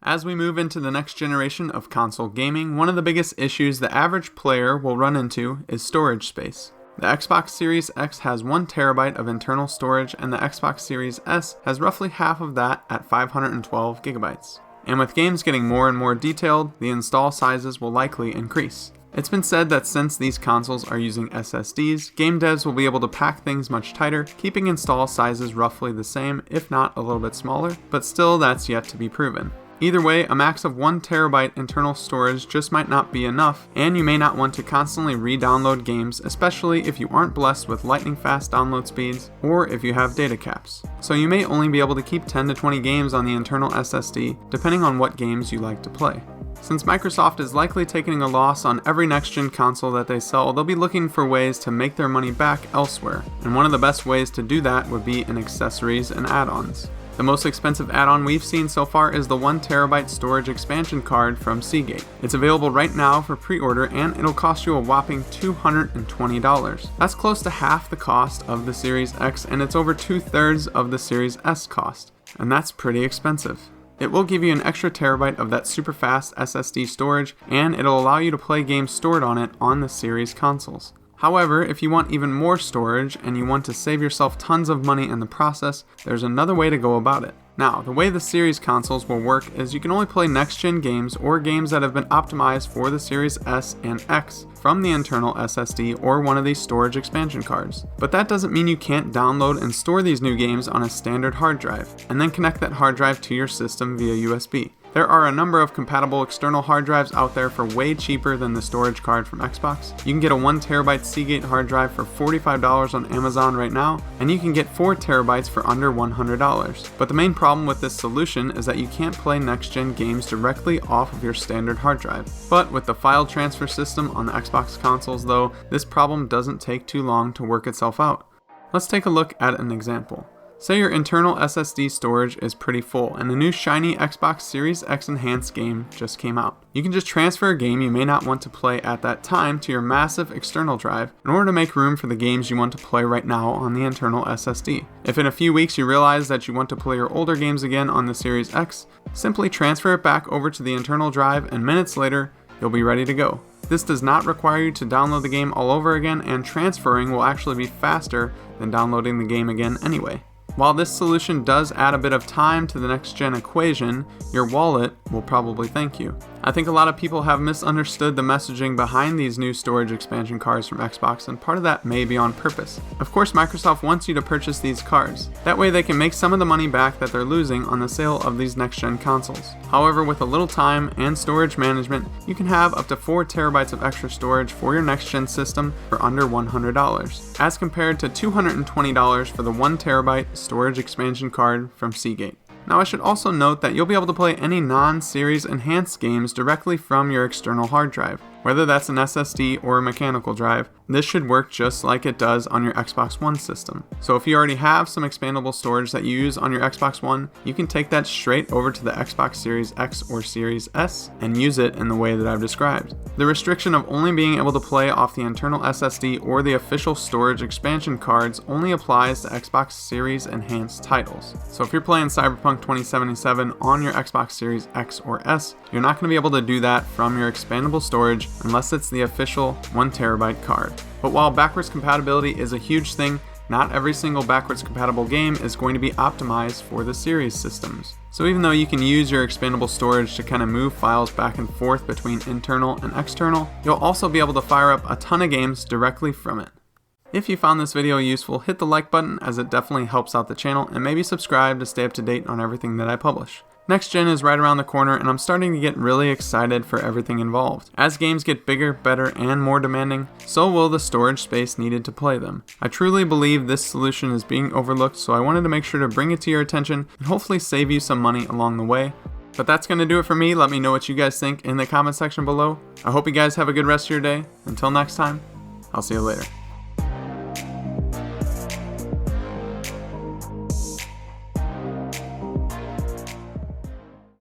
As we move into the next generation of console gaming, one of the biggest issues the average player will run into is storage space. The Xbox Series X has 1 terabyte of internal storage, and the Xbox Series S has roughly half of that at 512 gigabytes. And with games getting more and more detailed, the install sizes will likely increase. It's been said that since these consoles are using SSDs, game devs will be able to pack things much tighter, keeping install sizes roughly the same, if not a little bit smaller, but still that's yet to be proven. Either way, a max of 1 terabyte internal storage just might not be enough, and you may not want to constantly re-download games, especially if you aren't blessed with lightning fast download speeds, or if you have data caps. So you may only be able to keep 10 to 20 games on the internal SSD, depending on what games you like to play. Since Microsoft is likely taking a loss on every next-gen console that they sell, they'll be looking for ways to make their money back elsewhere, and one of the best ways to do that would be in accessories and add-ons. The most expensive add-on we've seen so far is the 1 terabyte storage expansion card from Seagate. It's available right now for pre-order, and it'll cost you a whopping $220. That's close to half the cost of the Series X, and it's over 2/3 of the Series S cost, and that's pretty expensive. It will give you an extra terabyte of that super fast SSD storage, and it'll allow you to play games stored on it on the series consoles. However, if you want even more storage and you want to save yourself tons of money in the process, there's another way to go about it. Now, the way the series consoles will work is you can only play next-gen games or games that have been optimized for the Series S and X from the internal SSD or one of these storage expansion cards. But that doesn't mean you can't download and store these new games on a standard hard drive, and then connect that hard drive to your system via USB. There are a number of compatible external hard drives out there for way cheaper than the storage card from Xbox. You can get a 1 terabyte Seagate hard drive for $45 on Amazon right now, and you can get 4 terabytes for under $100. But the main problem with this solution is that you can't play next-gen games directly off of your standard hard drive. But with the file transfer system on the Xbox consoles though, this problem doesn't take too long to work itself out. Let's take a look at an example. Say your internal SSD storage is pretty full and a new shiny Xbox Series X Enhanced game just came out. You can just transfer a game you may not want to play at that time to your massive external drive in order to make room for the games you want to play right now on the internal SSD. If in a few weeks you realize that you want to play your older games again on the Series X, simply transfer it back over to the internal drive, and minutes later, you'll be ready to go. This does not require you to download the game all over again, and transferring will actually be faster than downloading the game again anyway. While this solution does add a bit of time to the next-gen equation, your wallet will probably thank you. I think a lot of people have misunderstood the messaging behind these new storage expansion cards from Xbox, and part of that may be on purpose. Of course, Microsoft wants you to purchase these cards. That way they can make some of the money back that they're losing on the sale of these next-gen consoles. However, with a little time and storage management, you can have up to 4 terabytes of extra storage for your next-gen system for under $100, as compared to $220 for the 1 terabyte storage expansion card from Seagate. Now I should also note that you'll be able to play any non-series enhanced games directly from your external hard drive. Whether that's an SSD or a mechanical drive, this should work just like it does on your Xbox One system. So if you already have some expandable storage that you use on your Xbox One, you can take that straight over to the Xbox Series X or Series S and use it in the way that I've described. The restriction of only being able to play off the internal SSD or the official storage expansion cards only applies to Xbox Series Enhanced titles. So if you're playing Cyberpunk 2077 on your Xbox Series X or S, you're not going to be able to do that from your expandable storage unless it's the official 1 terabyte card. But while backwards compatibility is a huge thing, not every single backwards compatible game is going to be optimized for the series systems. So even though you can use your expandable storage to kind of move files back and forth between internal and external, you'll also be able to fire up a ton of games directly from it. If you found this video useful, hit the like button as it definitely helps out the channel, and maybe subscribe to stay up to date on everything that I publish. Next gen is right around the corner, and I'm starting to get really excited for everything involved. As games get bigger, better, and more demanding, so will the storage space needed to play them. I truly believe this solution is being overlooked, so I wanted to make sure to bring it to your attention and hopefully save you some money along the way. But that's going to do it for me. Let me know what you guys think in the comment section below. I hope you guys have a good rest of your day. Until next time, I'll see you later.